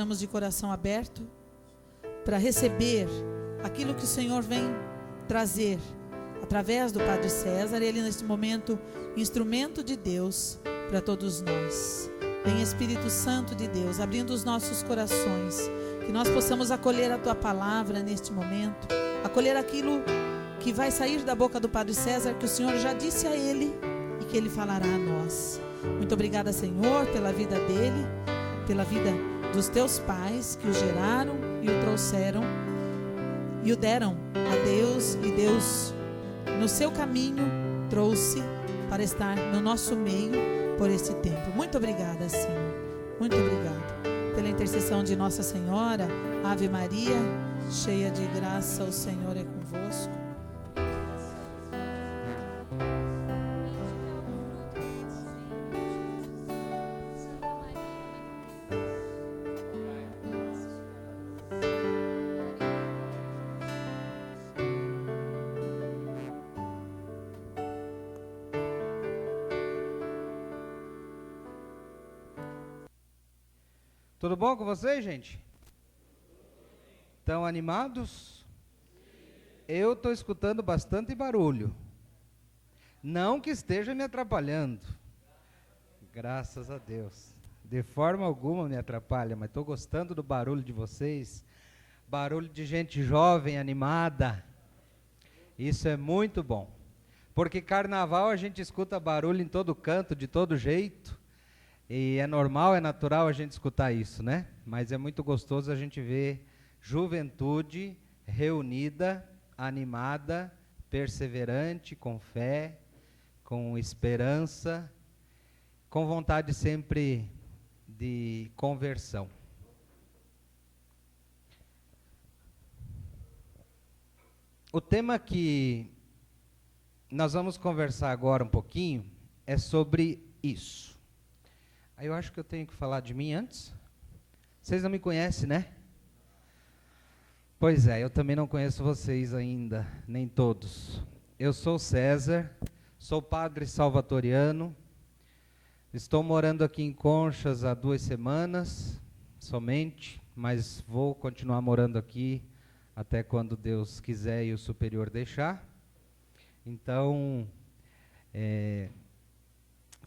Estamos de coração aberto para receber aquilo que o Senhor vem trazer através do Padre César. Ele neste momento, instrumento de Deus para todos nós. Vem Espírito Santo de Deus, abrindo os nossos corações, que nós possamos acolher a Tua palavra neste momento, acolher aquilo que vai sair da boca do Padre César, que o Senhor já disse a ele e que ele falará a nós. Muito obrigada, Senhor, pela vida dele, pela vida dos Teus pais que o geraram e o trouxeram e o deram a Deus, e Deus no seu caminho trouxe para estar no nosso meio por esse tempo. Muito obrigada, Senhor, muito obrigada pela intercessão de Nossa Senhora. Ave Maria, cheia de graça, o Senhor é convosco. Tudo bom com vocês, gente? Estão animados? Eu estou escutando bastante barulho. Não que esteja me atrapalhando. Graças a Deus. De forma alguma me atrapalha, mas estou gostando do barulho de vocês. Barulho de gente jovem, animada. Isso é muito bom. Porque carnaval a gente escuta barulho em todo canto, de todo jeito. E é normal, é natural a gente escutar isso, né? Mas é muito gostoso a gente ver juventude reunida, animada, perseverante, com fé, com esperança, com vontade sempre de conversão. O tema que nós vamos conversar agora um pouquinho é sobre isso. Aí eu acho que eu tenho que falar de mim antes. Vocês não me conhecem, né? Pois é, eu também não conheço vocês ainda, nem todos. Eu sou César, sou padre salvatoriano, estou morando aqui em Conchas há 2 semanas, somente, mas vou continuar morando aqui até quando Deus quiser e o superior deixar. Então,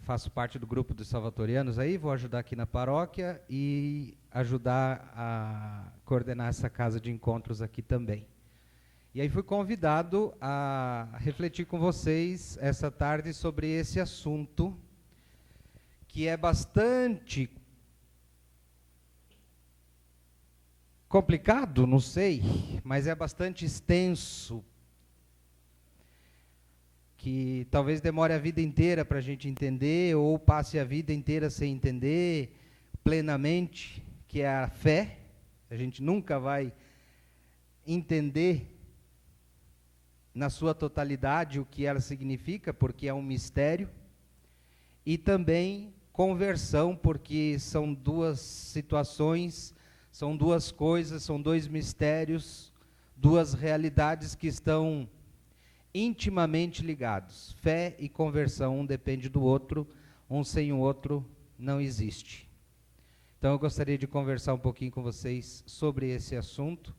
faço parte do grupo dos salvatorianos aí, vou ajudar aqui na paróquia e ajudar a coordenar essa casa de encontros aqui também. E aí fui convidado a refletir com vocês essa tarde sobre esse assunto, que é bastante complicado, não sei, mas é bastante extenso, que talvez demore a vida inteira para a gente entender, ou passe a vida inteira sem entender plenamente, que é a fé. A gente nunca vai entender na sua totalidade o que ela significa, porque é um mistério. E também conversão, porque são 2 situações, são 2 coisas, são 2 mistérios, 2 realidades que estão intimamente ligados. Fé e conversão, um depende do outro, um sem o outro não existe. Então eu gostaria de conversar um pouquinho com vocês sobre esse assunto.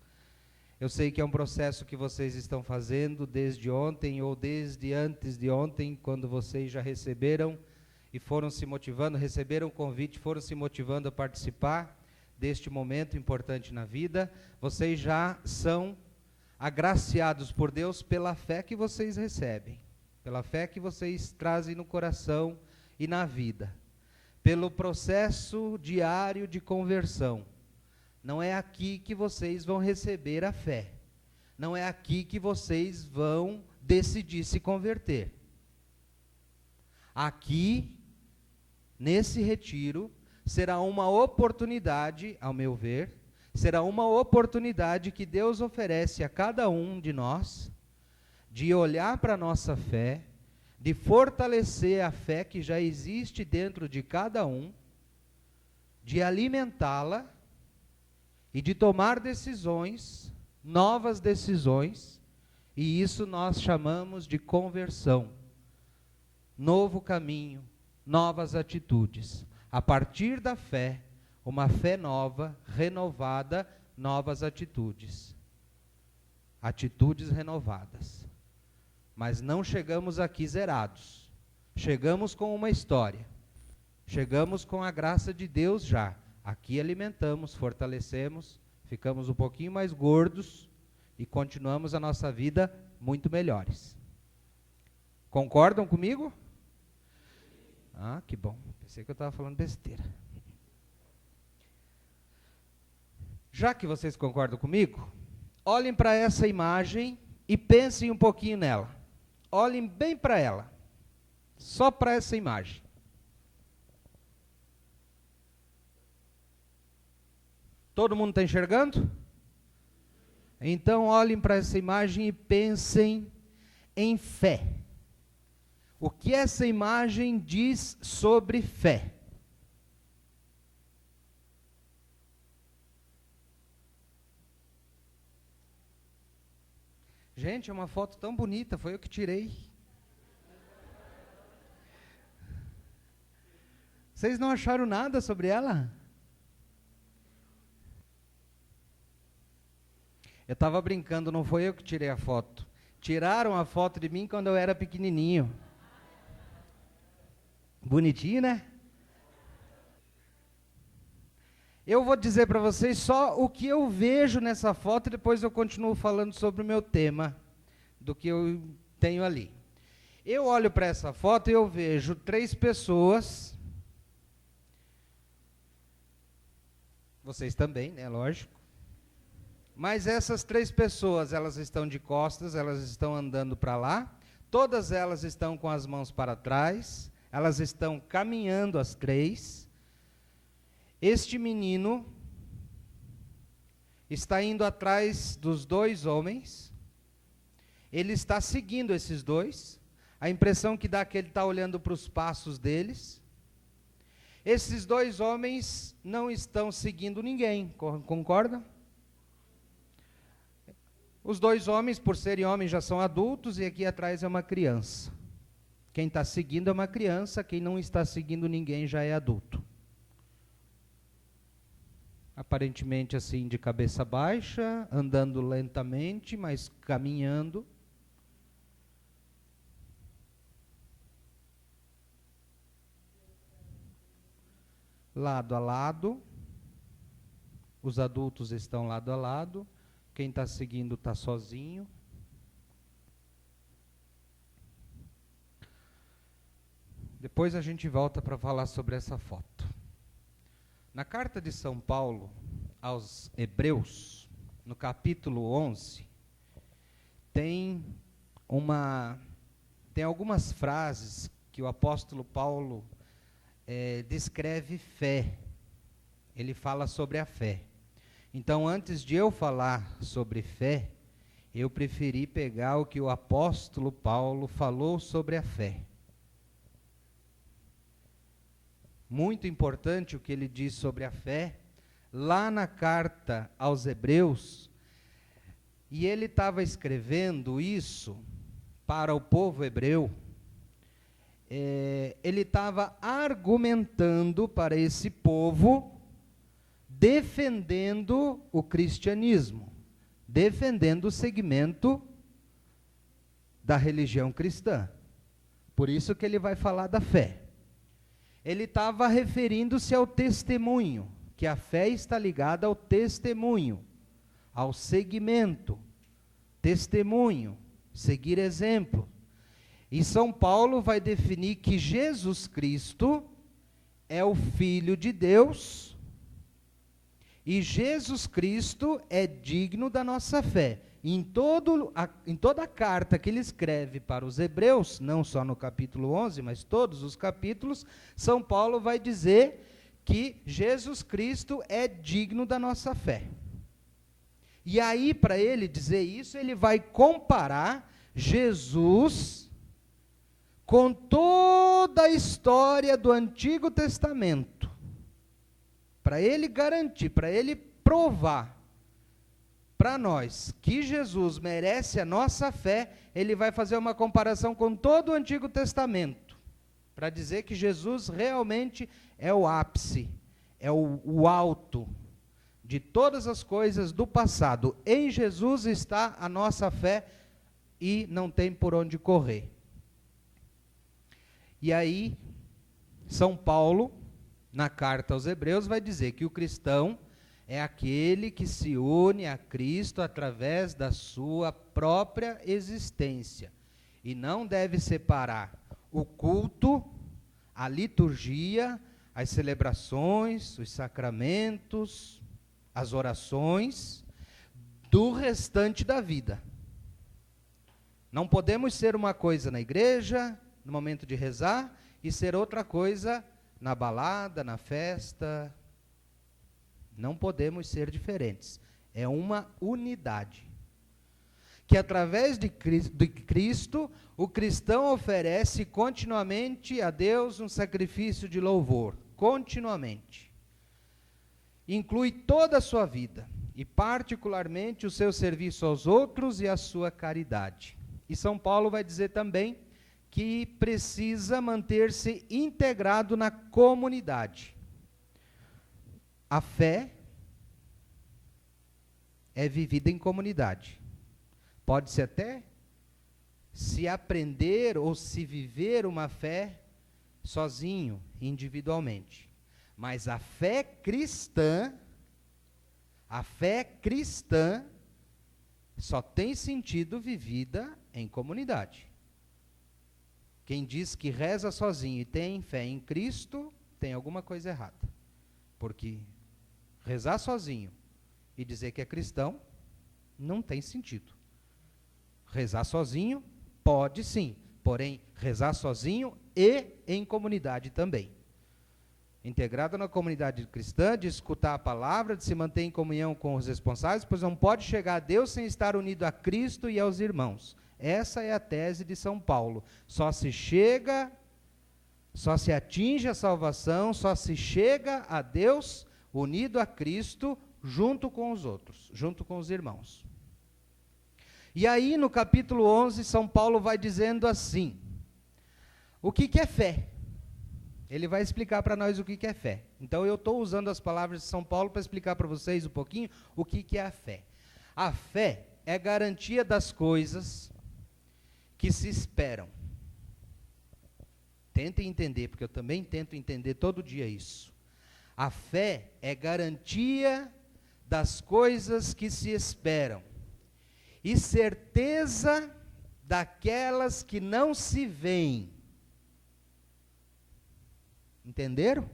Eu sei que é um processo que vocês estão fazendo desde ontem ou desde antes de ontem, quando vocês já receberam e foram se motivando, receberam o convite, foram se motivando a participar deste momento importante na vida. Vocês já são agraciados por Deus pela fé que vocês recebem, pela fé que vocês trazem no coração e na vida, pelo processo diário de conversão. Não é aqui que vocês vão receber a fé, não é aqui que vocês vão decidir se converter. Aqui, nesse retiro, será uma oportunidade, ao meu ver, será uma oportunidade que Deus oferece a cada um de nós, de olhar para a nossa fé, de fortalecer a fé que já existe dentro de cada um, de alimentá-la e de tomar decisões, novas decisões, e isso nós chamamos de conversão. Novo caminho, novas atitudes. A partir da fé, uma fé nova, renovada, novas atitudes. Atitudes renovadas. Mas não chegamos aqui zerados. Chegamos com uma história. Chegamos com a graça de Deus já. Aqui alimentamos, fortalecemos, ficamos um pouquinho mais gordos e continuamos a nossa vida muito melhores. Concordam comigo? Ah, que bom. Pensei que eu estava falando besteira. Já que vocês concordam comigo, olhem para essa imagem e pensem um pouquinho nela. Olhem bem para ela. Só para essa imagem. Todo mundo está enxergando? Então olhem para essa imagem e pensem em fé. O que essa imagem diz sobre fé? Gente, é uma foto tão bonita, foi eu que tirei. Vocês não acharam nada sobre ela? Eu estava brincando, não foi eu que tirei a foto. Tiraram a foto de mim quando eu era pequenininho. Bonitinho, né? Eu vou dizer para vocês só o que eu vejo nessa foto e depois eu continuo falando sobre o meu tema, do que eu tenho ali. Eu olho para essa foto e eu vejo 3 pessoas. Vocês também, né? Lógico. Mas essas 3 pessoas, elas estão de costas, elas estão andando para lá. Todas elas estão com as mãos para trás. Elas estão caminhando as 3. Este menino está indo atrás dos 2 homens. Ele está seguindo esses 2. A impressão que dá é que ele está olhando para os passos deles. Esses 2 homens não estão seguindo ninguém, concordam? Os 2 homens, por serem homens, já são adultos e aqui atrás é uma criança. Quem está seguindo é uma criança, quem não está seguindo ninguém já é adulto. Aparentemente assim, de cabeça baixa, andando lentamente, mas caminhando. Lado a lado. Os adultos estão lado a lado. Quem está seguindo está sozinho. Depois a gente volta para falar sobre essa foto. Na carta de São Paulo aos Hebreus, no capítulo 11, tem algumas frases que o apóstolo Paulo descreve fé. Ele fala sobre a fé. Então, antes de eu falar sobre fé, eu preferi pegar o que o apóstolo Paulo falou sobre a fé. Muito importante o que ele diz sobre a fé, lá na carta aos Hebreus, e ele estava escrevendo isso para o povo hebreu, ele estava argumentando para esse povo, defendendo o cristianismo, defendendo o segmento da religião cristã. Por isso que ele vai falar da fé. Ele estava referindo-se ao testemunho, que a fé está ligada ao testemunho, ao segmento, testemunho, seguir exemplo. E São Paulo vai definir que Jesus Cristo é o Filho de Deus, e Jesus Cristo é digno da nossa fé. Em toda a carta que ele escreve para os hebreus, não só no capítulo 11, mas todos os capítulos, São Paulo vai dizer que Jesus Cristo é digno da nossa fé. E aí, para ele dizer isso, ele vai comparar Jesus com toda a história do Antigo Testamento. Para ele garantir, para ele provar para nós que Jesus merece a nossa fé, ele vai fazer uma comparação com todo o Antigo Testamento, para dizer que Jesus realmente é o ápice, é o alto de todas as coisas do passado. Em Jesus está a nossa fé e não tem por onde correr. E aí, São Paulo, na carta aos Hebreus, vai dizer que o cristão é aquele que se une a Cristo através da sua própria existência. E não deve separar o culto, a liturgia, as celebrações, os sacramentos, as orações, do restante da vida. Não podemos ser uma coisa na igreja, no momento de rezar, e ser outra coisa na balada, na festa. Não podemos ser diferentes. É uma unidade. Que através de Cristo, o cristão oferece continuamente a Deus um sacrifício de louvor. Continuamente. Inclui toda a sua vida, e particularmente o seu serviço aos outros e a sua caridade. E São Paulo vai dizer também que precisa manter-se integrado na comunidade. A fé é vivida em comunidade. Pode-se até se aprender ou se viver uma fé sozinho, individualmente. Mas a fé cristã só tem sentido vivida em comunidade. Quem diz que reza sozinho e tem fé em Cristo, tem alguma coisa errada. Porque rezar sozinho e dizer que é cristão, não tem sentido. Rezar sozinho, pode sim, porém, rezar sozinho e em comunidade também. Integrado na comunidade cristã, de escutar a palavra, de se manter em comunhão com os responsáveis, pois não pode chegar a Deus sem estar unido a Cristo e aos irmãos. Essa é a tese de São Paulo. Só se atinge a salvação, só se chega a Deus unido a Cristo, junto com os outros, junto com os irmãos. E aí, no capítulo 11, São Paulo vai dizendo assim, o que é fé? Ele vai explicar para nós o que é fé. Então, eu estou usando as palavras de São Paulo para explicar para vocês um pouquinho o que é a fé. A fé é garantia das coisas que se esperam. Tentem entender, porque eu também tento entender todo dia isso. A fé é garantia das coisas que se esperam e certeza daquelas que não se veem. Entenderam?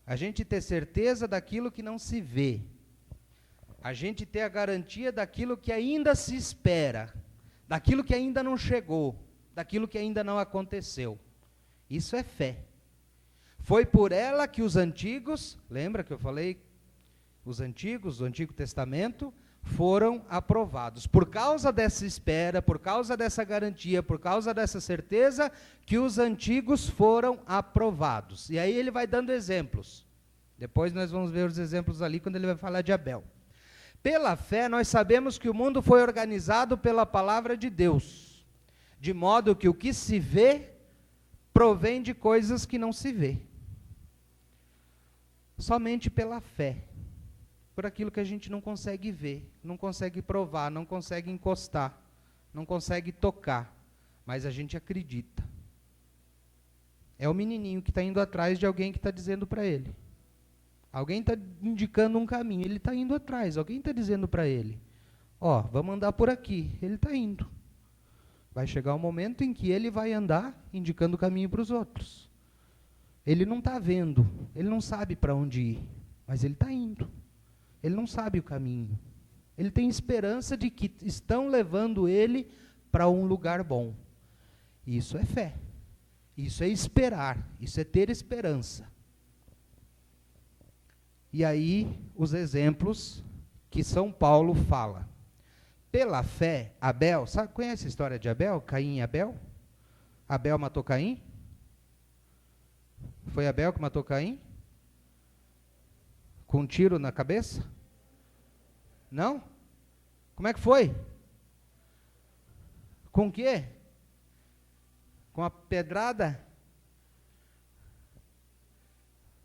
A gente ter certeza daquilo que não se vê. A gente ter a garantia daquilo que ainda se espera, daquilo que ainda não chegou, daquilo que ainda não aconteceu. Isso é fé. Foi por ela que os antigos, lembra que eu falei? Os antigos, o Antigo Testamento, foram aprovados. Por causa dessa espera, por causa dessa garantia, por causa dessa certeza, que os antigos foram aprovados. E aí ele vai dando exemplos. Depois nós vamos ver os exemplos ali, quando ele vai falar de Abel. Pela fé, nós sabemos que o mundo foi organizado pela palavra de Deus, de modo que o que se vê provém de coisas que não se vê. Somente pela fé. Por aquilo que a gente não consegue ver, não consegue provar, não consegue encostar, não consegue tocar, mas a gente acredita. É o menininho que está indo atrás de alguém que está dizendo para ele. Alguém está indicando um caminho, ele está indo atrás, alguém está dizendo para ele, ó, vamos andar por aqui, ele está indo. Vai chegar um momento em que ele vai andar indicando o caminho para os outros. Ele não está vendo, ele não sabe para onde ir, mas ele está indo. Ele não sabe o caminho. Ele tem esperança de que estão levando ele para um lugar bom. Isso é fé. Isso é esperar. Isso é ter esperança. E aí, os exemplos que São Paulo fala. Pela fé, Abel, conhece a história de Abel? Caim e Abel? Abel matou Caim? Foi Abel que matou Caim? Com um tiro na cabeça? Não? Como é que foi? Com o quê? Com a pedrada?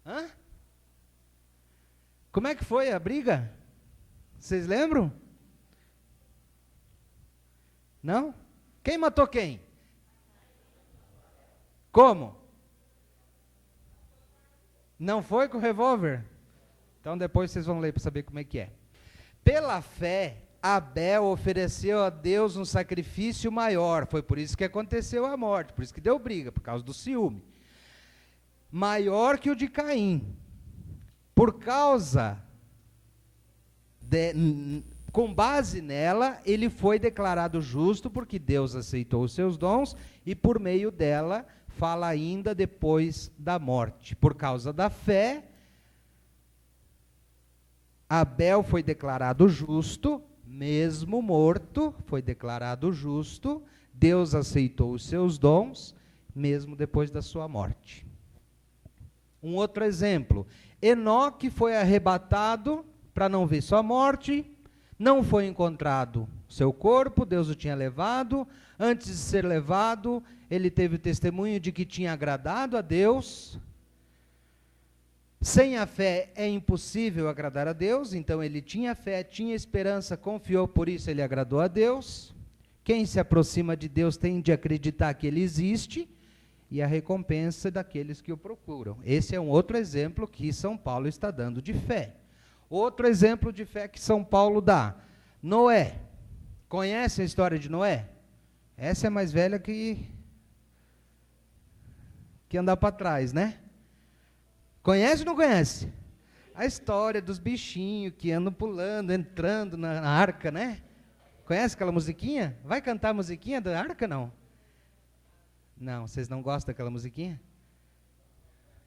Hã? Como é que foi a briga? Vocês lembram? Não? Quem matou quem? Como? Não foi com o revólver? Então depois vocês vão ler para saber como é que é. Pela fé, Abel ofereceu a Deus um sacrifício maior. Foi por isso que aconteceu a morte, por isso que deu briga, por causa do ciúme. Maior que o de Caim. Por causa com base nela, ele foi declarado justo, porque Deus aceitou os seus dons, e por meio dela, fala ainda depois da morte. Por causa da fé, Abel foi declarado justo, mesmo morto, foi declarado justo, Deus aceitou os seus dons, mesmo depois da sua morte. Um outro exemplo, Enoque foi arrebatado para não ver sua morte, não foi encontrado seu corpo, Deus o tinha levado. Antes de ser levado, ele teve o testemunho de que tinha agradado a Deus. Sem a fé é impossível agradar a Deus, então ele tinha fé, tinha esperança, confiou, por isso ele agradou a Deus. Quem se aproxima de Deus tem de acreditar que ele existe, e a recompensa daqueles que o procuram. Esse é um outro exemplo que São Paulo está dando de fé. Outro exemplo de fé que São Paulo dá, Noé. Conhece a história de Noé? Essa é mais velha que andar para trás, né? Conhece ou não conhece? A história dos bichinhos que andam pulando, entrando na arca, né? Conhece aquela musiquinha? Vai cantar a musiquinha da arca, não? Não, vocês não gostam daquela musiquinha?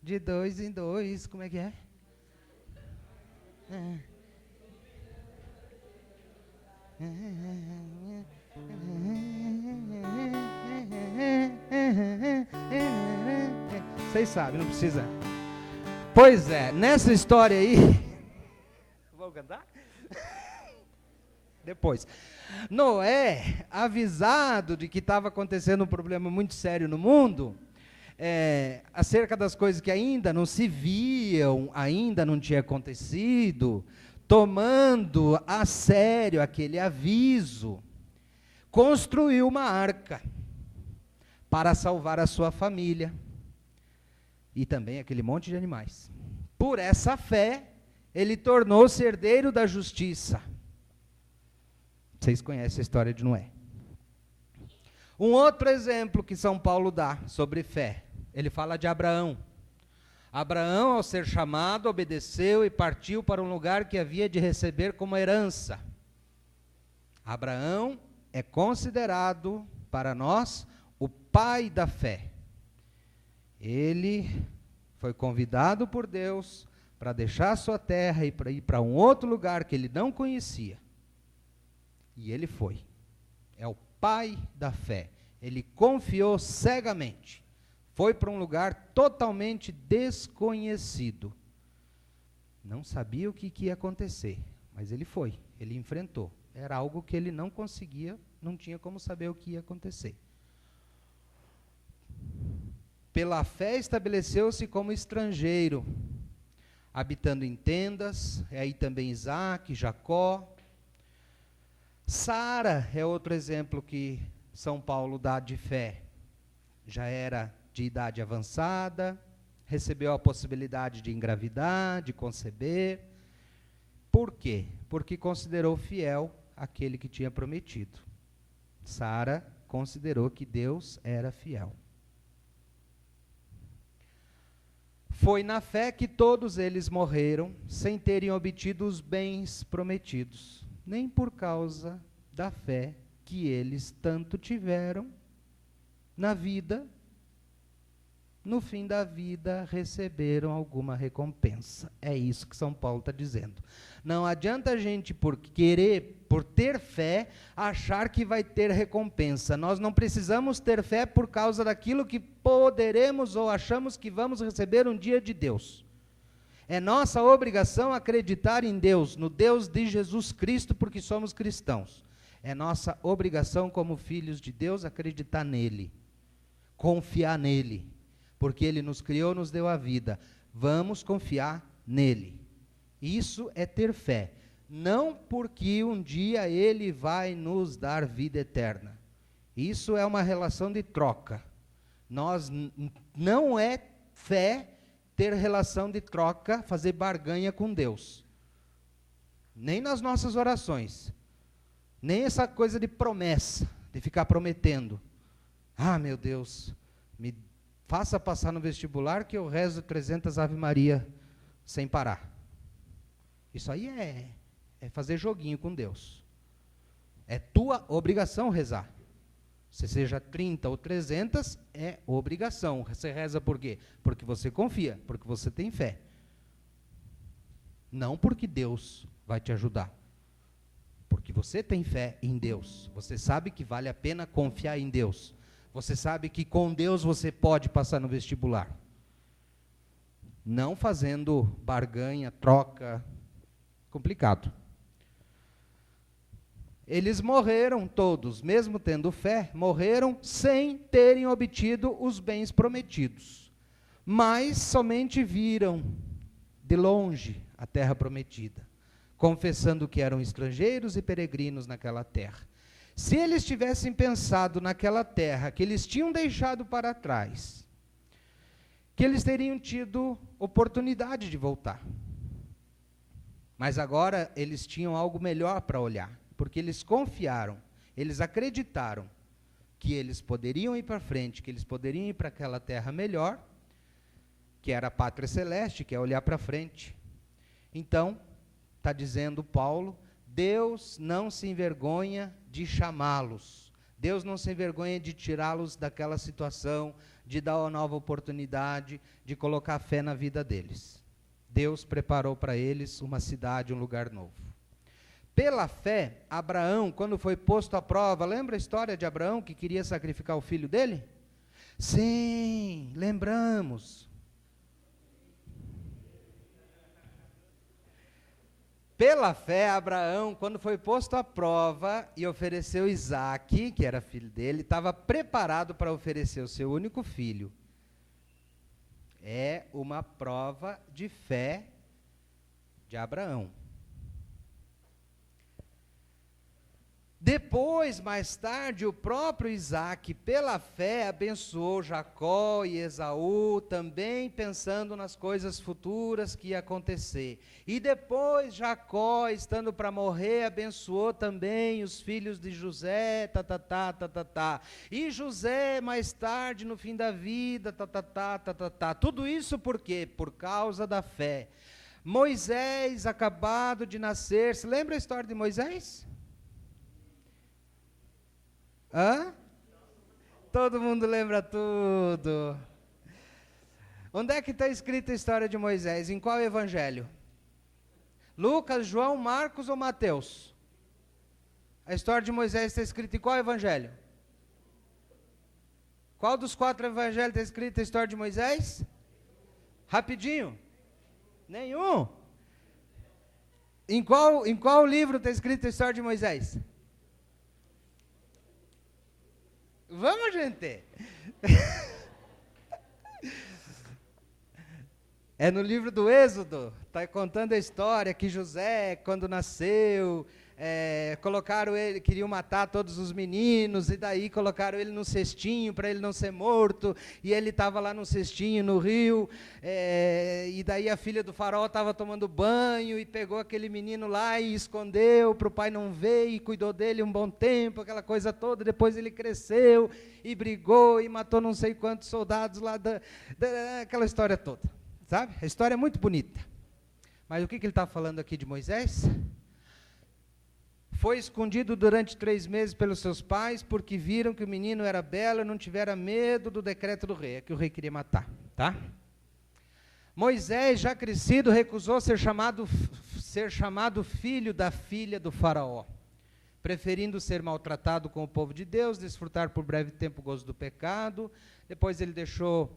De 2 em 2, como é que é? Vocês sabem, não precisa. Pois é, nessa história aí. Vamos cantar? Depois. Noé, avisado de que estava acontecendo um problema muito sério no mundo, acerca das coisas que ainda não se viam, ainda não tinha acontecido, tomando a sério aquele aviso, construiu uma arca para salvar a sua família e também aquele monte de animais. Por essa fé, ele tornou-se herdeiro da justiça. Vocês conhecem a história de Noé. Um outro exemplo que São Paulo dá sobre fé, ele fala de Abraão. Abraão, ao ser chamado, obedeceu e partiu para um lugar que havia de receber como herança. Abraão é considerado, para nós, o pai da fé. Ele foi convidado por Deus para deixar sua terra e para ir para um outro lugar que ele não conhecia. E ele foi. É o pai da fé. Ele confiou cegamente. Foi para um lugar totalmente desconhecido. Não sabia o que ia acontecer, mas ele foi. Ele enfrentou. Era algo que ele não conseguia, não tinha como saber o que ia acontecer. Pela fé estabeleceu-se como estrangeiro, habitando em tendas, aí também Isaac, Jacó. Sara é outro exemplo que São Paulo dá de fé. Já era de idade avançada, recebeu a possibilidade de engravidar, de conceber. Por quê? Porque considerou fiel aquele que tinha prometido. Sara considerou que Deus era fiel. Foi na fé que todos eles morreram, sem terem obtido os bens prometidos, nem por causa da fé que eles tanto tiveram na vida, no fim da vida receberam alguma recompensa. É isso que São Paulo está dizendo. Não adianta a gente, por ter fé, achar que vai ter recompensa. Nós não precisamos ter fé por causa daquilo que poderemos ou achamos que vamos receber um dia de Deus. É nossa obrigação acreditar em Deus, no Deus de Jesus Cristo, porque somos cristãos. É nossa obrigação como filhos de Deus acreditar nele, confiar nele, porque ele nos criou, nos deu a vida. Vamos confiar nele. Isso é ter fé. Não porque um dia ele vai nos dar vida eterna. Isso é uma relação de troca. Não é fé ter relação de troca, fazer barganha com Deus. Nem nas nossas orações. Nem essa coisa de promessa, de ficar prometendo. Ah, meu Deus, me faça passar no vestibular que eu rezo 300 Ave Maria sem parar. Isso aí é fazer joguinho com Deus. É tua obrigação rezar. Se seja 30 ou 300, é obrigação. Você reza por quê? Porque você confia, porque você tem fé. Não porque Deus vai te ajudar. Porque você tem fé em Deus. Você sabe que vale a pena confiar em Deus. Você sabe que com Deus você pode passar no vestibular. Não fazendo barganha, troca. Complicado. Eles morreram todos, mesmo tendo fé, morreram sem terem obtido os bens prometidos. Mas somente viram de longe a terra prometida, confessando que eram estrangeiros e peregrinos naquela terra. Se eles tivessem pensado naquela terra que eles tinham deixado para trás, que eles teriam tido oportunidade de voltar. Mas agora eles tinham algo melhor para olhar, porque eles confiaram, eles acreditaram que eles poderiam ir para frente, que eles poderiam ir para aquela terra melhor, que era a pátria celeste, que é olhar para frente. Então, está dizendo Paulo, Deus não se envergonha de chamá-los. Deus não se envergonha de tirá-los daquela situação, de dar uma nova oportunidade, de colocar fé na vida deles. Deus preparou para eles uma cidade, um lugar novo. Pela fé, Abraão, quando foi posto à prova, lembra a história de Abraão que queria sacrificar o filho dele? Sim, lembramos. Pela fé, Abraão, quando foi posto à prova e ofereceu Isaque, que era filho dele, estava preparado para oferecer o seu único filho. É uma prova de fé de Abraão. Depois, mais tarde, o próprio Isaque, pela fé, abençoou Jacó e Esaú, também pensando nas coisas futuras que ia acontecer. E depois, Jacó, estando para morrer, abençoou também os filhos de José, E José, mais tarde, no fim da vida, Tudo isso por quê? Por causa da fé. Moisés, acabado de nascer, se lembra a história de Moisés? Hã? Todo mundo lembra tudo. Onde é que está escrita a história de Moisés? Em qual evangelho? Lucas, João, Marcos ou Mateus? A história de Moisés está escrita em qual evangelho? Qual dos 4 evangelhos está escrita a história de Moisés? Rapidinho. Nenhum. Em qual livro está escrita a história de Moisés? Vamos, gente! É no livro do Êxodo, está contando a história que José, quando nasceu, colocaram ele, queriam matar todos os meninos, e daí colocaram ele num cestinho para ele não ser morto, e ele estava lá num cestinho no rio, e daí a filha do faraó estava tomando banho, e pegou aquele menino lá e escondeu, para o pai não ver, e cuidou dele um bom tempo, aquela coisa toda. Depois ele cresceu, e brigou, e matou não sei quantos soldados lá, aquela história toda, sabe? A história é muito bonita. Mas o que ele está falando aqui de Moisés? Foi escondido durante 3 meses pelos seus pais, porque viram que o menino era belo e não tiveram medo do decreto do rei, que o rei queria matar, tá? Moisés, já crescido, recusou ser chamado filho da filha do faraó, preferindo ser maltratado com o povo de Deus, desfrutar por breve tempo o gozo do pecado. Depois ele deixou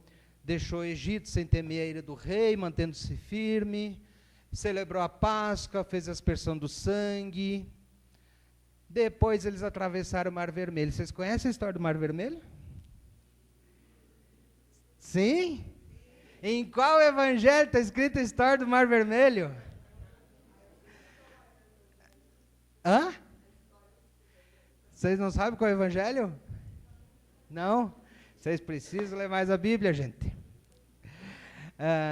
o Egito sem temer a ira do rei, mantendo-se firme, celebrou a Páscoa, fez a aspersão do sangue. Depois eles atravessaram o Mar Vermelho. Vocês conhecem a história do Mar Vermelho? Sim? Em qual evangelho está escrita a história do Mar Vermelho? Hã? Vocês não sabem qual é o evangelho? Não? Vocês precisam ler mais a Bíblia, gente.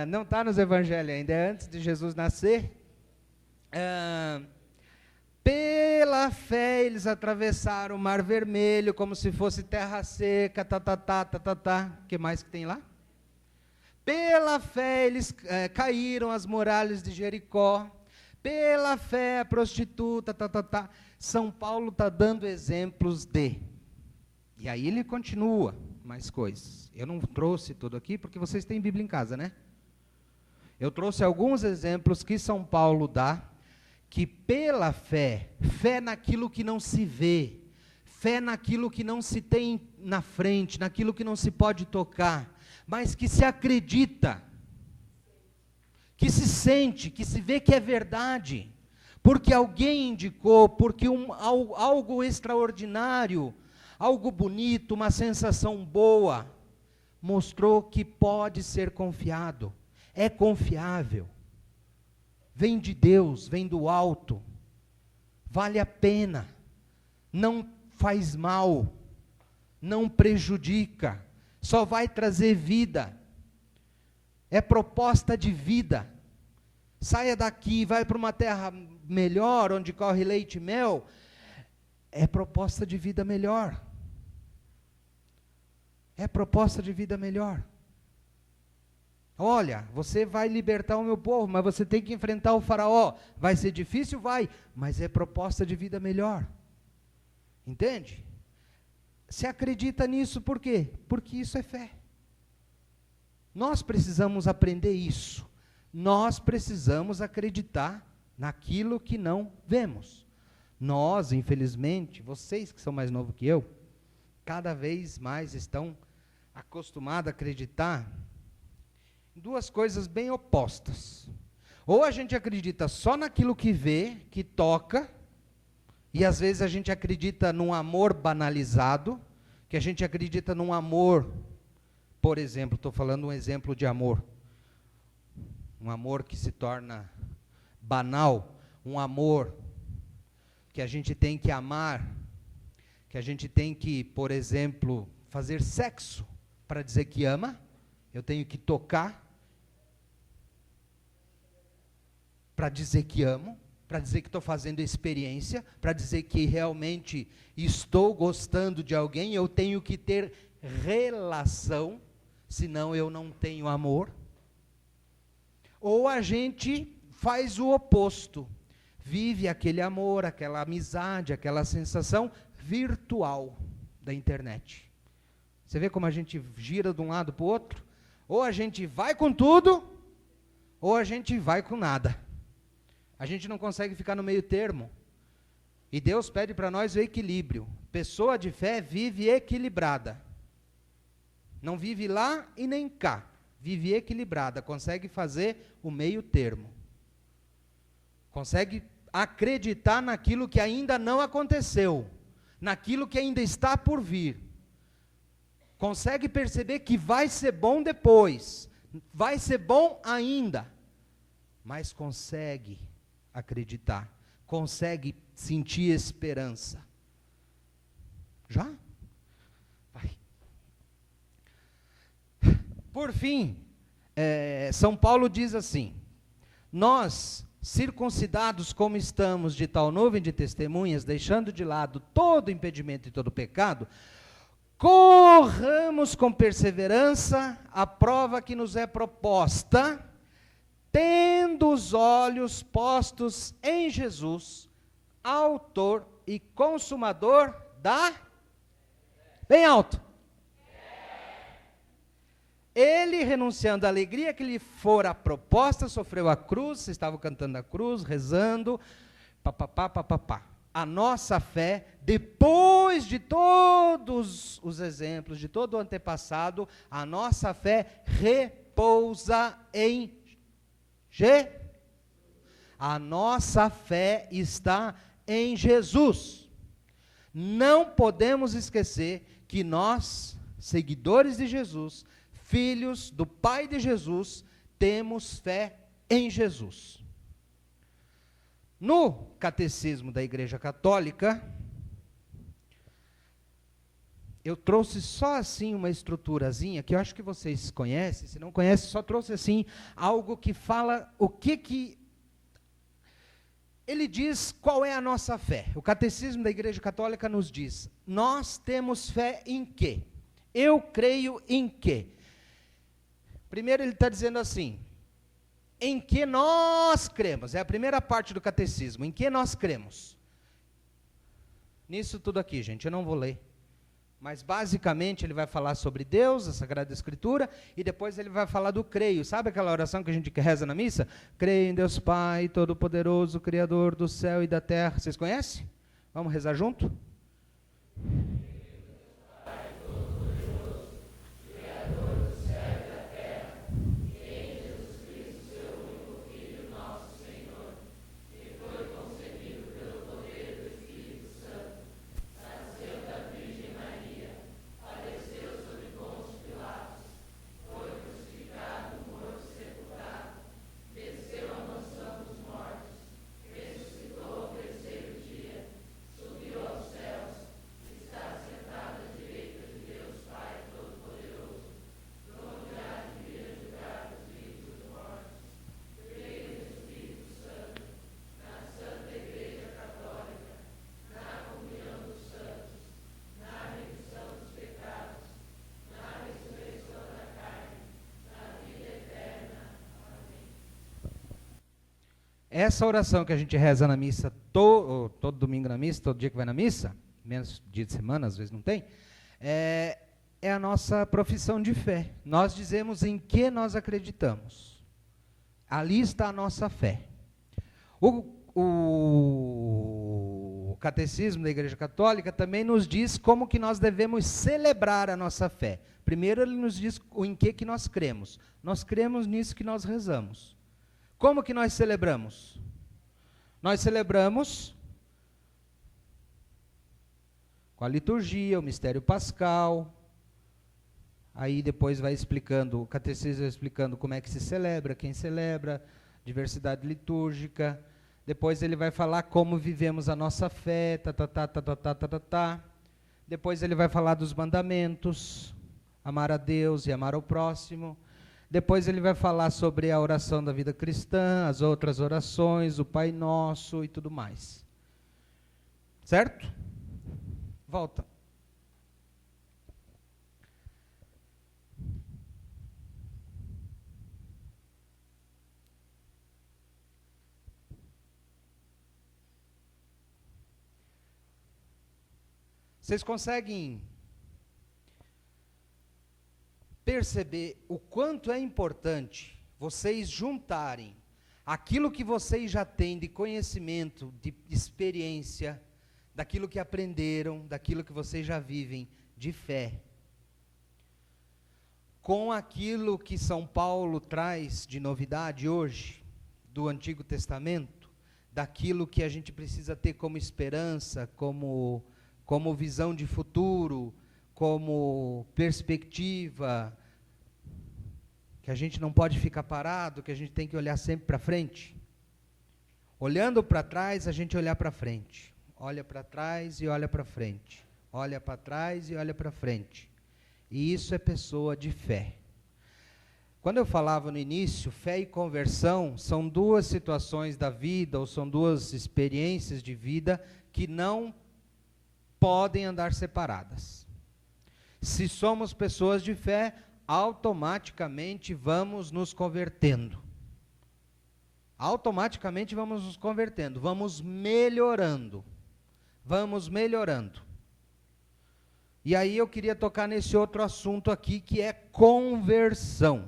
Não está nos evangelhos ainda, é antes de Jesus nascer. Pela fé eles atravessaram o Mar Vermelho como se fosse terra seca, O que mais que tem lá? Pela fé eles caíram as muralhas de Jericó. Pela fé a prostituta, São Paulo está dando exemplos de. E aí ele continua mais coisas. Eu não trouxe tudo aqui porque vocês têm Bíblia em casa, né? Eu trouxe alguns exemplos que São Paulo dá, que pela fé, fé naquilo que não se vê, fé naquilo que não se tem na frente, naquilo que não se pode tocar, mas que se acredita, que se sente, que se vê que é verdade, porque alguém indicou, porque algo extraordinário, algo bonito, uma sensação boa, mostrou que pode ser confiado, é confiável, vem de Deus, vem do alto, vale a pena, não faz mal, não prejudica, só vai trazer vida, é proposta de vida. Saia daqui, vai para uma terra melhor, onde corre leite e mel, é proposta de vida melhor. É proposta de vida melhor. Olha, você vai libertar o meu povo, mas você tem que enfrentar o faraó. Vai ser difícil? Vai, mas é proposta de vida melhor. Entende? Se acredita nisso por quê? Porque isso é fé. Nós precisamos aprender isso. Nós precisamos acreditar naquilo que não vemos. Nós, infelizmente, vocês que são mais novos que eu, cada vez mais estão acostumados a acreditar em duas coisas bem opostas. Ou a gente acredita só naquilo que vê, que toca, e às vezes a gente acredita num amor banalizado, que a gente acredita num amor, por exemplo, estou falando um exemplo de amor, um amor que se torna banal, um amor que a gente tem que amar, que a gente tem que, por exemplo, fazer sexo para dizer que ama, eu tenho que tocar para dizer que amo, para dizer que estou fazendo experiência, para dizer que realmente estou gostando de alguém, eu tenho que ter relação, senão eu não tenho amor. Ou a gente faz o oposto, vive aquele amor, aquela amizade, aquela sensação virtual da internet. Você vê como a gente gira de um lado para o outro? Ou a gente vai com tudo, ou a gente vai com nada. A gente não consegue ficar no meio termo. E Deus pede para nós o equilíbrio. Pessoa de fé vive equilibrada. Não vive lá e nem cá. Vive equilibrada, consegue fazer o meio termo. Consegue acreditar naquilo que ainda não aconteceu, naquilo que ainda está por vir. Consegue perceber que vai ser bom depois, vai ser bom ainda, mas consegue acreditar, consegue sentir esperança. Já? Vai. Por fim, São Paulo diz assim: nós, circuncidados como estamos de tal nuvem de testemunhas, deixando de lado todo impedimento e todo pecado, corramos com perseverança a prova que nos é proposta, tendo os olhos postos em Jesus, autor e consumador da... Bem alto. Ele, renunciando à alegria que lhe fora proposta, sofreu a cruz, vocês estavam cantando a cruz, rezando, papapá. A nossa fé, depois de todos os exemplos, de todo o antepassado, a nossa fé repousa em Jesus. A nossa fé está em Jesus. Não podemos esquecer que nós, seguidores de Jesus, filhos do Pai de Jesus, temos fé em Jesus. No Catecismo da Igreja Católica, eu trouxe só assim uma estruturazinha, que eu acho que vocês conhecem, se não conhecem, só trouxe assim, algo que fala o que ele diz qual é a nossa fé. O Catecismo da Igreja Católica nos diz, nós temos fé em quê? Eu creio em quê? Primeiro ele está dizendo assim, em que nós cremos, é a primeira parte do Catecismo, em que nós cremos. Nisso tudo aqui, gente, eu não vou ler. Mas basicamente ele vai falar sobre Deus, a Sagrada Escritura, e depois ele vai falar do creio. Sabe aquela oração que a gente reza na missa? Creio em Deus Pai, Todo-Poderoso, Criador do céu e da terra. Vocês conhecem? Vamos rezar junto? Essa oração que a gente reza na missa, todo domingo na missa, todo dia que vai na missa, menos dia de semana, às vezes não tem, é a nossa profissão de fé. Nós dizemos em que nós acreditamos. Ali está a nossa fé. O Catecismo da Igreja Católica também nos diz como que nós devemos celebrar a nossa fé. Primeiro ele nos diz em que nós cremos. Nós cremos nisso que nós rezamos. Como que nós celebramos? Nós celebramos com a liturgia, o mistério pascal. Aí depois vai explicando, o catecismo vai explicando como é que se celebra, quem celebra, diversidade litúrgica. Depois ele vai falar como vivemos a nossa fé, Depois ele vai falar dos mandamentos, amar a Deus e amar ao próximo. Depois ele vai falar sobre a oração da vida cristã, as outras orações, o Pai Nosso e tudo mais. Certo? Volta. Vocês conseguem perceber o quanto é importante vocês juntarem aquilo que vocês já têm de conhecimento, de experiência, daquilo que aprenderam, daquilo que vocês já vivem de fé, com aquilo que São Paulo traz de novidade hoje, do Antigo Testamento, daquilo que a gente precisa ter como esperança, como visão de futuro, como perspectiva, que a gente não pode ficar parado, que a gente tem que olhar sempre para frente. Olhando para trás, a gente olhar para frente. Olha para trás e olha para frente. Olha para trás e olha para frente. E isso é pessoa de fé. Quando eu falava no início, fé e conversão são duas situações da vida, ou são duas experiências de vida que não podem andar separadas. Se somos pessoas de fé, automaticamente vamos nos convertendo. Automaticamente vamos nos convertendo, vamos melhorando. Vamos melhorando. E aí eu queria tocar nesse outro assunto aqui, que é conversão.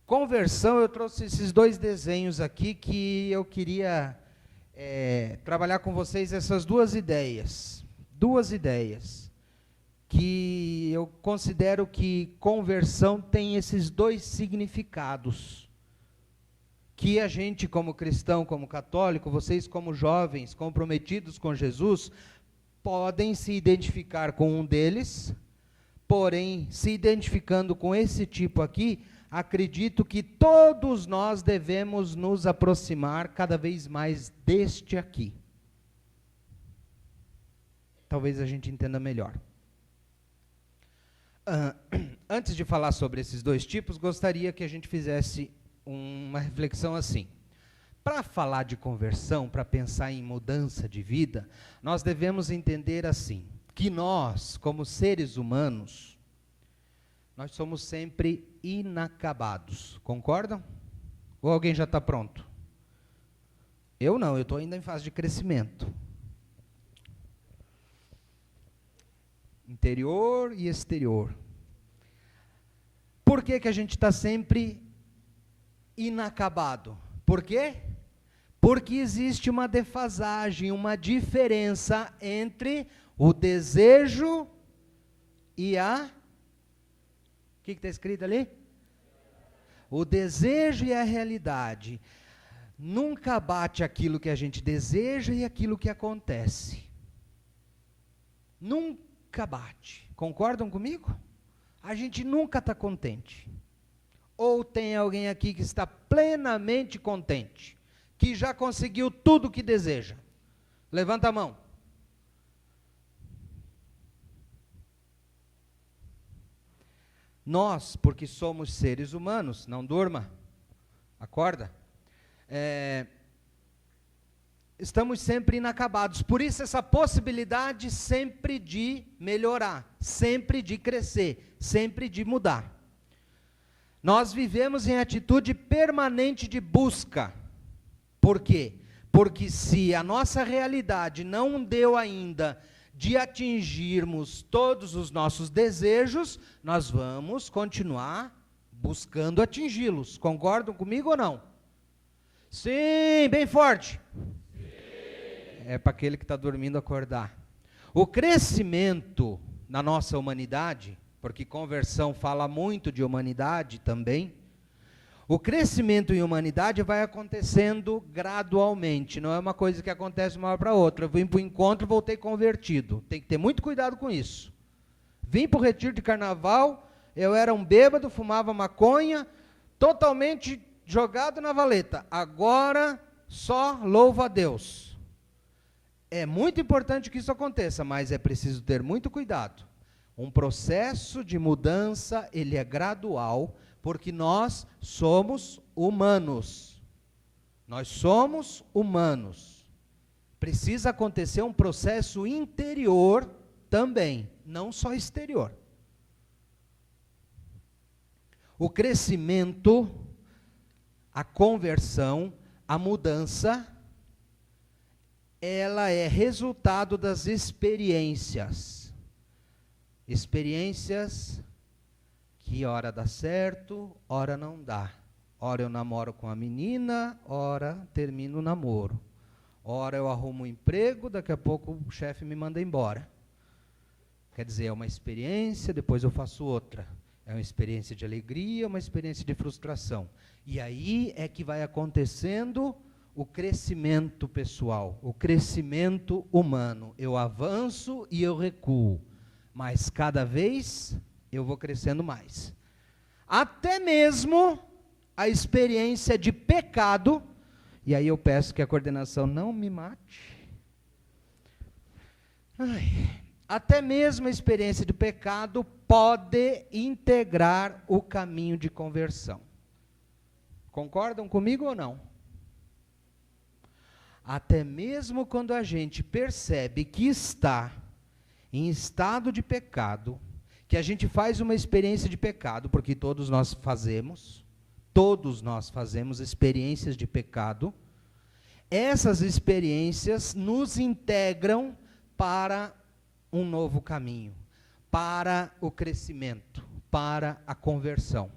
Conversão, eu trouxe esses dois desenhos aqui, que eu queria trabalhar com vocês essas duas ideias. Duas ideias. Que eu considero que conversão tem esses dois significados, que a gente como cristão, como católico, vocês como jovens comprometidos com Jesus, podem se identificar com um deles, porém, se identificando com esse tipo aqui, acredito que todos nós devemos nos aproximar cada vez mais deste aqui. Talvez a gente entenda melhor. Antes de falar sobre esses dois tipos, gostaria que a gente fizesse uma reflexão assim. Para falar de conversão, para pensar em mudança de vida, nós devemos entender assim, que nós, como seres humanos, nós somos sempre inacabados. Concordam? Ou alguém já está pronto? Eu não, eu estou ainda em fase de crescimento. Interior e exterior. Por que que a gente está sempre inacabado? Por quê? Porque existe uma defasagem, uma diferença entre o desejo e a... O que está escrito ali? O desejo e a realidade. Nunca bate aquilo que a gente deseja e aquilo que acontece. Nunca bate. Concordam comigo? A gente nunca está contente. Ou tem alguém aqui que está plenamente contente, que já conseguiu tudo o que deseja? Levanta a mão. Nós, porque somos seres humanos, não durma, acorda, estamos sempre inacabados. Por isso essa possibilidade sempre de melhorar, sempre de crescer, sempre de mudar. Nós vivemos em atitude permanente de busca. Por quê? Porque se a nossa realidade não deu ainda de atingirmos todos os nossos desejos, nós vamos continuar buscando atingi-los. Concordam comigo ou não? Sim, bem forte. Sim. É para aquele que está dormindo acordar. O crescimento na nossa humanidade, porque conversão fala muito de humanidade também, o crescimento em humanidade vai acontecendo gradualmente, não é uma coisa que acontece de uma hora para outra. Eu vim para o encontro e voltei convertido. Tem que ter muito cuidado com isso. Vim para o retiro de carnaval, eu era um bêbado, fumava maconha, totalmente jogado na valeta. Agora só louvo a Deus. É muito importante que isso aconteça, mas é preciso ter muito cuidado. Um processo de mudança, ele é gradual, porque nós somos humanos. Nós somos humanos. Precisa acontecer um processo interior também, não só exterior. O crescimento, a conversão, a mudança, ela é resultado das experiências. Experiências que ora dá certo, ora não dá. Ora eu namoro com a menina, ora termino o namoro. Ora eu arrumo um emprego, daqui a pouco o chefe me manda embora. Quer dizer, é uma experiência, depois eu faço outra. É uma experiência de alegria, uma experiência de frustração. E aí é que vai acontecendo o crescimento pessoal, o crescimento humano. Eu avanço e eu recuo, mas cada vez eu vou crescendo mais. Até mesmo a experiência de pecado, e aí eu peço que a coordenação não me mate. Até mesmo a experiência de pecado pode integrar o caminho de conversão. Concordam comigo ou não? Até mesmo quando a gente percebe que está em estado de pecado, que a gente faz uma experiência de pecado, porque todos nós fazemos experiências de pecado, essas experiências nos integram para um novo caminho, para o crescimento, para a conversão.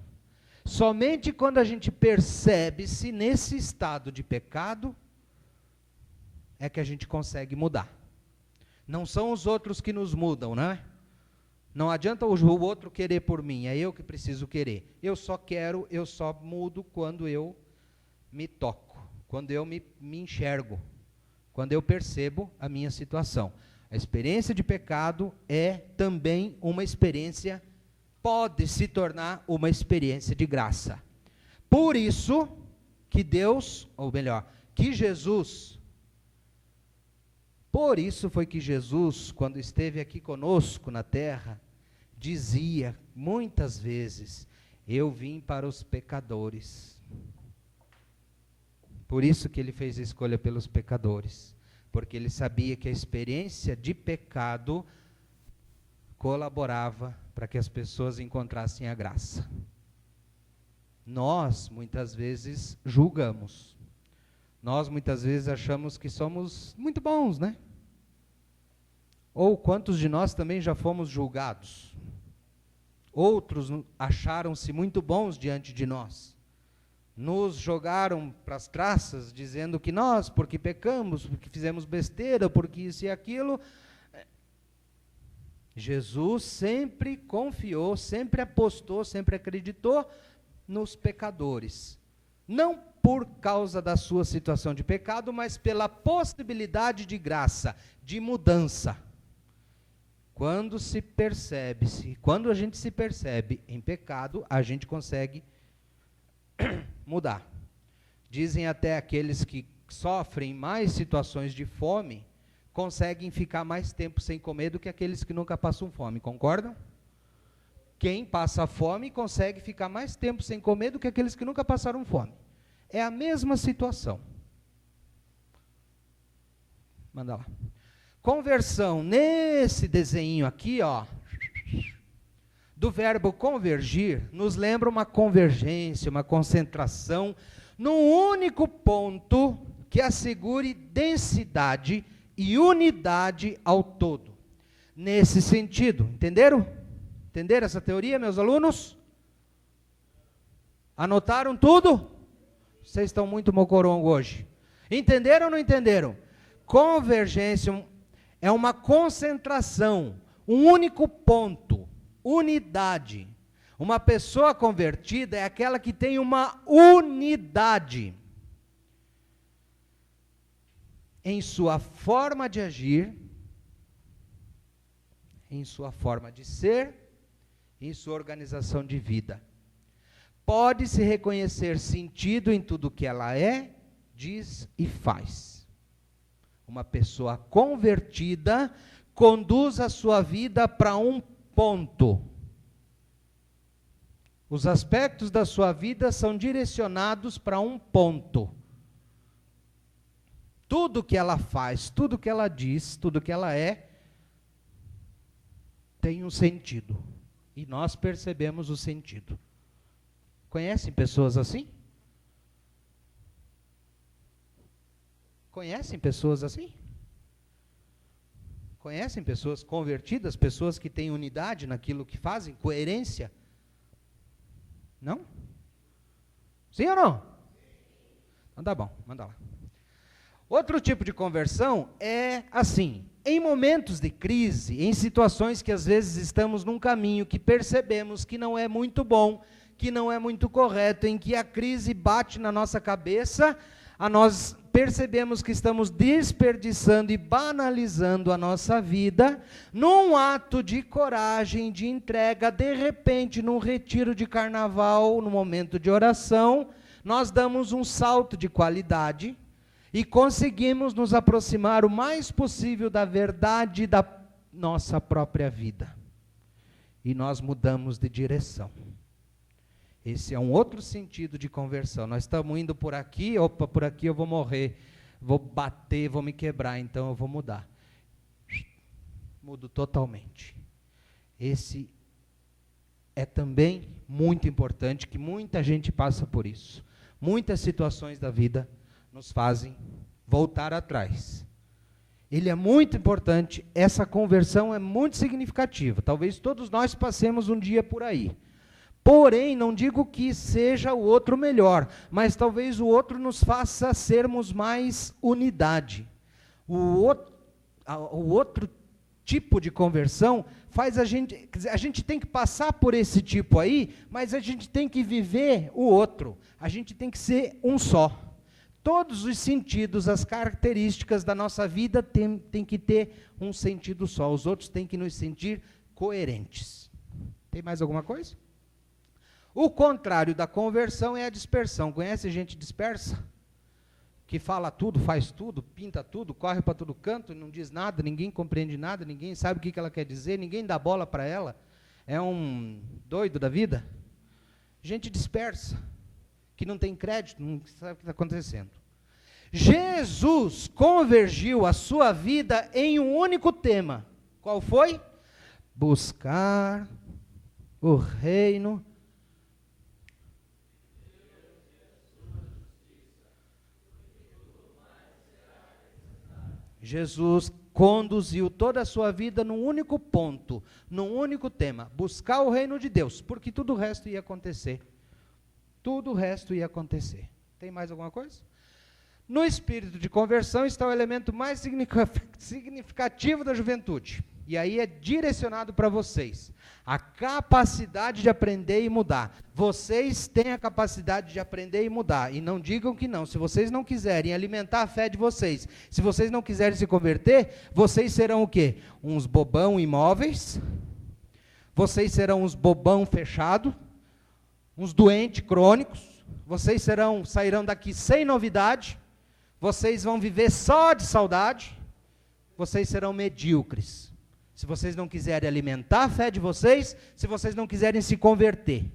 Somente quando a gente percebe-se nesse estado de pecado, é que a gente consegue mudar. Não são os outros que nos mudam, né? Não adianta o outro querer por mim, é eu que preciso querer. Eu só mudo quando eu me toco, quando eu me enxergo, quando eu percebo a minha situação. A experiência de pecado é também uma experiência, pode se tornar uma experiência de graça. Por isso que Deus, ou melhor, que Jesus, por isso foi que Jesus, quando esteve aqui conosco na terra, dizia muitas vezes: eu vim para os pecadores. Por isso que ele fez a escolha pelos pecadores, porque ele sabia que a experiência de pecado colaborava para que as pessoas encontrassem a graça. Nós, muitas vezes, julgamos. Nós, muitas vezes, achamos que somos muito bons, né? Ou quantos de nós também já fomos julgados? Outros acharam-se muito bons diante de nós. Nos jogaram para as traças, dizendo que nós, porque pecamos, porque fizemos besteira, porque isso e aquilo. Jesus sempre confiou, sempre apostou, sempre acreditou nos pecadores. Não por causa da sua situação de pecado, mas pela possibilidade de graça, de mudança. Quando a gente se percebe em pecado, a gente consegue mudar. Dizem até aqueles que sofrem mais situações de fome, conseguem ficar mais tempo sem comer do que aqueles que nunca passam fome, concordam? Quem passa fome consegue ficar mais tempo sem comer do que aqueles que nunca passaram fome. É a mesma situação. Manda lá. Conversão, nesse desenho aqui, ó, do verbo convergir, nos lembra uma convergência, uma concentração, num único ponto que assegure densidade e unidade ao todo. Nesse sentido, entenderam? Entenderam essa teoria, meus alunos? Anotaram tudo? Vocês estão muito mocorongo hoje. Entenderam ou não entenderam? Convergência é uma concentração, um único ponto, unidade. Uma pessoa convertida é aquela que tem uma unidade em sua forma de agir, em sua forma de ser, em sua organização de vida. Pode-se reconhecer sentido em tudo que ela é, diz e faz. Uma pessoa convertida conduz a sua vida para um ponto. Os aspectos da sua vida são direcionados para um ponto. Tudo que ela faz, tudo que ela diz, tudo que ela é, tem um sentido. E nós percebemos o sentido. Conhecem pessoas assim? Conhecem pessoas assim? Conhecem pessoas convertidas, pessoas que têm unidade naquilo que fazem, coerência? Não? Sim ou não? Então tá bom, manda lá. Outro tipo de conversão é assim, em momentos de crise, em situações que às vezes estamos num caminho que percebemos que não é muito bom, que não é muito correto, em que a crise bate na nossa cabeça, nós percebemos que estamos desperdiçando e banalizando a nossa vida, num ato de coragem, de entrega, de repente, num retiro de carnaval, num momento de oração, nós damos um salto de qualidade e conseguimos nos aproximar o mais possível da verdade da nossa própria vida. E nós mudamos de direção. Esse é um outro sentido de conversão. Nós estamos indo por aqui, opa, por aqui eu vou morrer, vou bater, vou me quebrar, então eu vou mudar. Mudo totalmente. Esse é também muito importante, que muita gente passa por isso. Muitas situações da vida nos fazem voltar atrás. Ele é muito importante, essa conversão é muito significativa. Talvez todos nós passemos um dia por aí. Porém, não digo que seja o outro melhor, mas talvez o outro nos faça sermos mais unidade. O outro tipo de conversão faz a gente tem que passar por esse tipo aí, mas a gente tem que viver o outro. A gente tem que ser um só. todos os sentidos, as características da nossa vida tem que ter um sentido só. Os outros têm que nos sentir coerentes. Tem mais alguma coisa? O contrário da conversão é a dispersão. Conhece gente dispersa? Que fala tudo, faz tudo, pinta tudo, corre para todo canto, não diz nada, ninguém compreende nada, ninguém sabe o que ela quer dizer, ninguém dá bola para ela. É um doido da vida. Gente dispersa, que não tem crédito, não sabe o que está acontecendo. Jesus convergiu a sua vida em um único tema. Qual foi? Buscar o reino. Jesus conduziu toda a sua vida num único ponto, num único tema, buscar o reino de Deus, porque tudo o resto ia acontecer. Tudo o resto ia acontecer. Tem mais alguma coisa? No espírito de conversão está o elemento mais significativo da juventude. E aí é direcionado para vocês. A capacidade de aprender e mudar. Vocês têm a capacidade de aprender e mudar. E não digam que não. Se vocês não quiserem alimentar a fé de vocês, se vocês não quiserem se converter, vocês serão o quê? Uns bobão imóveis. Vocês serão uns bobão fechado. Uns doentes crônicos. Vocês sairão daqui sem novidade. Vocês vão viver só de saudade. Vocês serão medíocres. Se vocês não quiserem alimentar a fé de vocês, se vocês não quiserem se converter,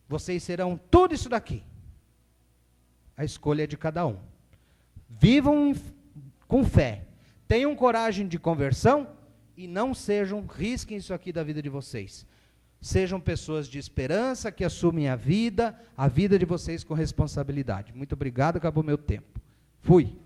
vocês serão tudo isso daqui. A escolha é de cada um. Vivam com fé, tenham coragem de conversão e não risquem isso aqui da vida de vocês. Sejam pessoas de esperança que assumem a vida de vocês com responsabilidade. Muito obrigado, acabou meu tempo. Fui.